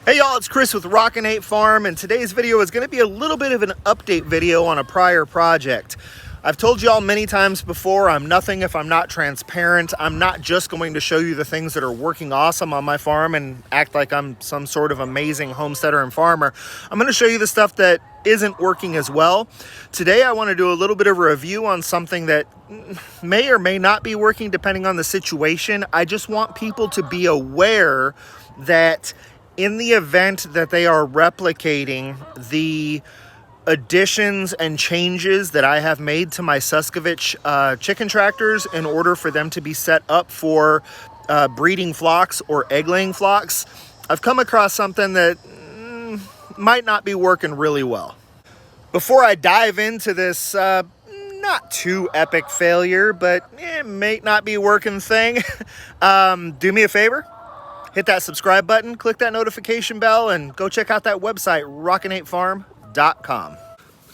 Hey y'all, it's Chris with Rockin Farm, and today's video is going to be a little bit of an update video on a prior project. I've told y'all many times before, I'm nothing if I'm not transparent. I'm not just going to show you the things that are working awesome on my farm and act like I'm some sort of amazing homesteader and farmer. I'm going to show you the stuff that isn't working as well. Today I want to do a little bit of a review on something that may or may not be working depending on the situation. I just want people to be aware that in the event that they are replicating the additions and changes that I have made to my Suscovich chicken tractors in order for them to be set up for breeding flocks or egg-laying flocks, I've come across something that might not be working really well. Before I dive into this not too epic failure, but it may not be working thing, do me a favor. Hit that subscribe button, click that notification bell, and go check out that website, rockin8farm.com.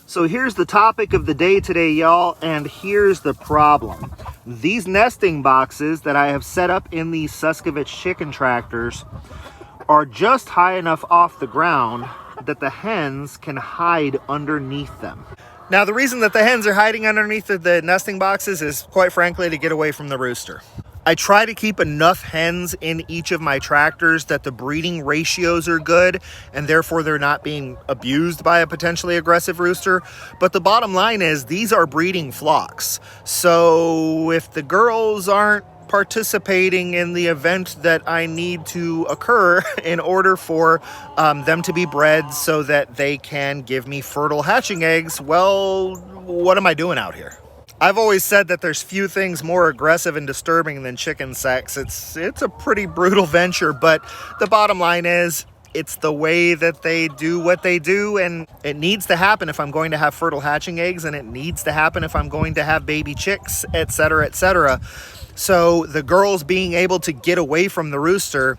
So here's the topic of the day today, y'all, and here's the problem. These nesting boxes that I have set up in these Suscovich chicken tractors are just high enough off the ground that the hens can hide underneath them. Now, the reason that the hens are hiding underneath the nesting boxes is, quite frankly, to get away from the rooster. I try to keep enough hens in each of my tractors that the breeding ratios are good and therefore they're not being abused by a potentially aggressive rooster. But the bottom line is these are breeding flocks. So if the girls aren't participating in the event that I need to occur in order for them to be bred so that they can give me fertile hatching eggs, well, what am I doing out here? I've always said that there's few things more aggressive and disturbing than chicken sex. It's a pretty brutal venture, but the bottom line is it's the way that they do what they do, and it needs to happen if I'm going to have fertile hatching eggs, and it needs to happen if I'm going to have baby chicks, etc., etc. So the girls being able to get away from the rooster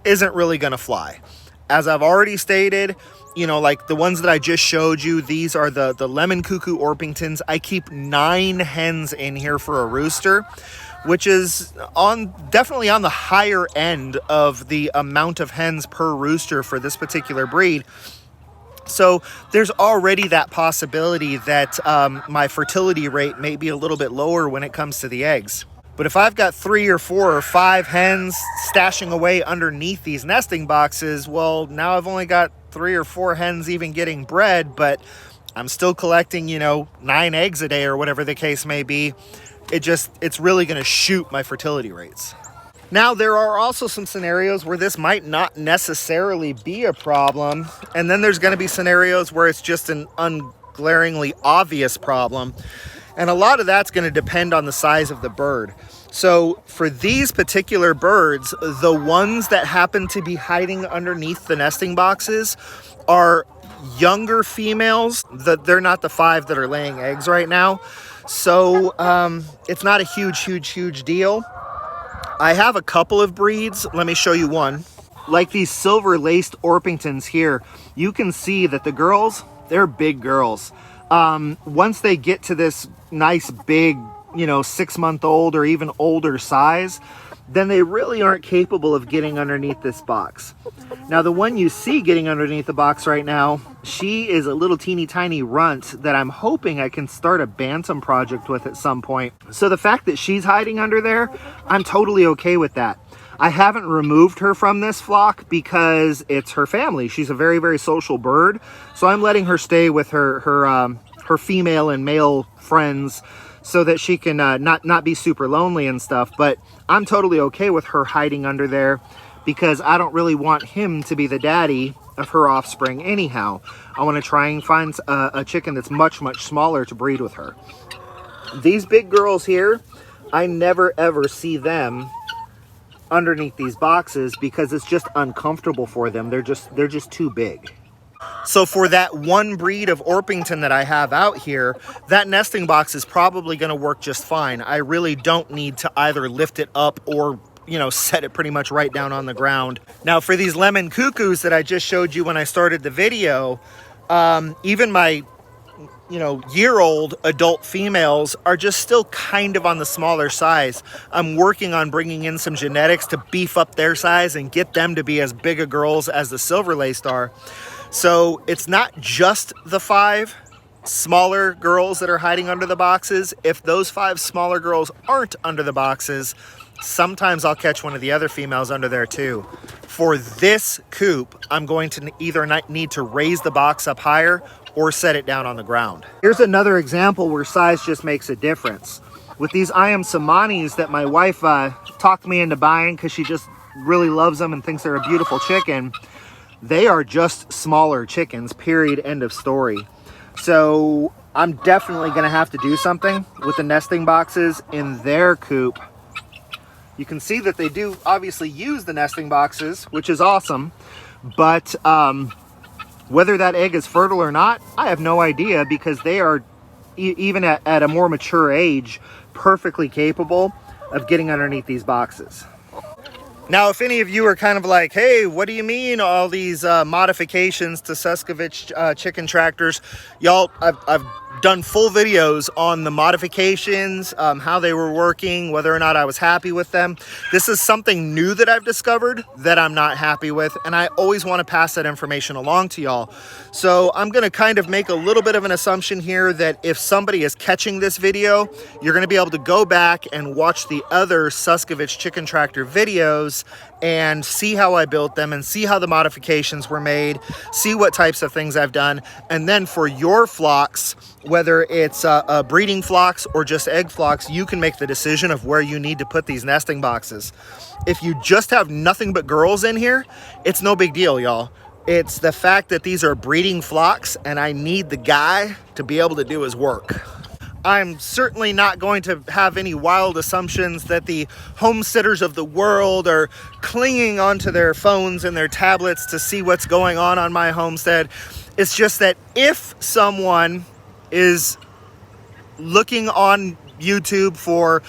isn't really going to fly. As I've already stated, you know, like the ones that I just showed you, these are the lemon cuckoo Orpingtons. I keep 9 hens in here for a rooster, which is definitely on the higher end of the amount of hens per rooster for this particular breed. So there's already that possibility that my fertility rate may be a little bit lower when it comes to the eggs. But if I've got 3 or 4 or 5 hens stashing away underneath these nesting boxes, well, now I've only got 3 or 4 hens even getting bred, but I'm still collecting, 9 eggs a day or whatever the case may be. It's really going to shoot my fertility rates. Now, there are also some scenarios where this might not necessarily be a problem, and then there's going to be scenarios where it's just an unglaringly obvious problem. And a lot of that's going to depend on the size of the bird. So for these particular birds, the ones that happen to be hiding underneath the nesting boxes are younger females. They're not the 5 that are laying eggs right now. So it's not a huge deal. I have a couple of breeds. Let me show you one. Like these silver laced Orpingtons here, you can see that the girls, they're big girls. Once they get to this nice big, 6-month-old or even older size, then they really aren't capable of getting underneath this box. Now, the one you see getting underneath the box right now, she is a little teeny tiny runt that I'm hoping I can start a bantam project with at some point. So the fact that she's hiding under there, I'm totally okay with that. I haven't removed her from this flock because it's her family. She's a very, very social bird. So I'm letting her stay with her female and male friends so that she can not be super lonely and stuff. But I'm totally okay with her hiding under there because I don't really want him to be the daddy of her offspring anyhow. I want to try and find a chicken that's much smaller to breed with her. These big girls here, I never ever see them underneath these boxes because it's just uncomfortable for them. They're just too big. So for that one breed of Orpington that I have out here, that nesting box is probably going to work just fine. I really don't need to either lift it up or, set it pretty much right down on the ground. Now for these lemon cuckoos that I just showed you when I started the video, even my year-old adult females are just still kind of on the smaller size. I'm working on bringing in some genetics to beef up their size and get them to be as big of girls as the silver laced are. So it's not just the 5 smaller girls that are hiding under the boxes. If those 5 smaller girls aren't under the boxes, sometimes I'll catch one of the other females under there too. For this coop, I'm going to either need to raise the box up higher or set it down on the ground. Here's another example where size just makes a difference. With these I Am Samanis that my wife talked me into buying because she just really loves them and thinks they're a beautiful chicken, they are just smaller chickens, period, end of story. So I'm definitely gonna have to do something with the nesting boxes in their coop. You can see that they do obviously use the nesting boxes, which is awesome, but whether that egg is fertile or not, I have no idea, because they are, even at a more mature age, perfectly capable of getting underneath these boxes. Now, if any of you are kind of like, hey, what do you mean all these modifications to Suscovich chicken tractors? Y'all, I've done full videos on the modifications, how they were working, whether or not I was happy with them. This is something new that I've discovered that I'm not happy with, and I always want to pass that information along to y'all. So I'm going to kind of make a little bit of an assumption here that if somebody is catching this video, you're going to be able to go back and watch the other Suscovich chicken tractor videos and see how I built them and see how the modifications were made, see what types of things I've done. And then for your flocks, whether it's breeding flocks or just egg flocks, you can make the decision of where you need to put these nesting boxes. If you just have nothing but girls in here, it's no big deal, y'all. It's the fact that these are breeding flocks and I need the guy to be able to do his work. I'm certainly not going to have any wild assumptions that the homesteaders of the world are clinging onto their phones and their tablets to see what's going on my homestead. It's just that if someone is looking on YouTube for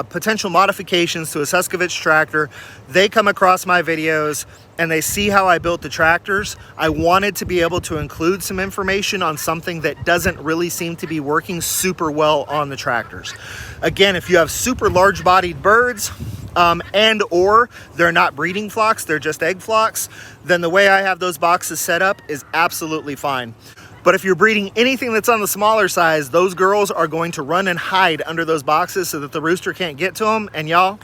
potential modifications to a Suscovich tractor, they come across my videos and they see how I built the tractors. I wanted to be able to include some information on something that doesn't really seem to be working super well on the tractors. Again, if you have super large bodied birds and or they're not breeding flocks, they're just egg flocks, then the way I have those boxes set up is absolutely fine. But if you're breeding anything that's on the smaller size, those girls are going to run and hide under those boxes so that the rooster can't get to them. And y'all,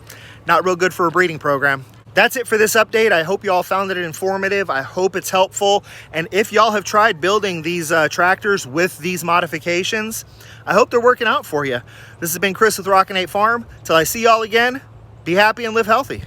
not real good for a breeding program. That's it for this update. I hope y'all found it informative. I hope it's helpful. And if y'all have tried building these tractors with these modifications, I hope they're working out for you. This has been Chris with Rockin Farm. Till I see y'all again, be happy and live healthy.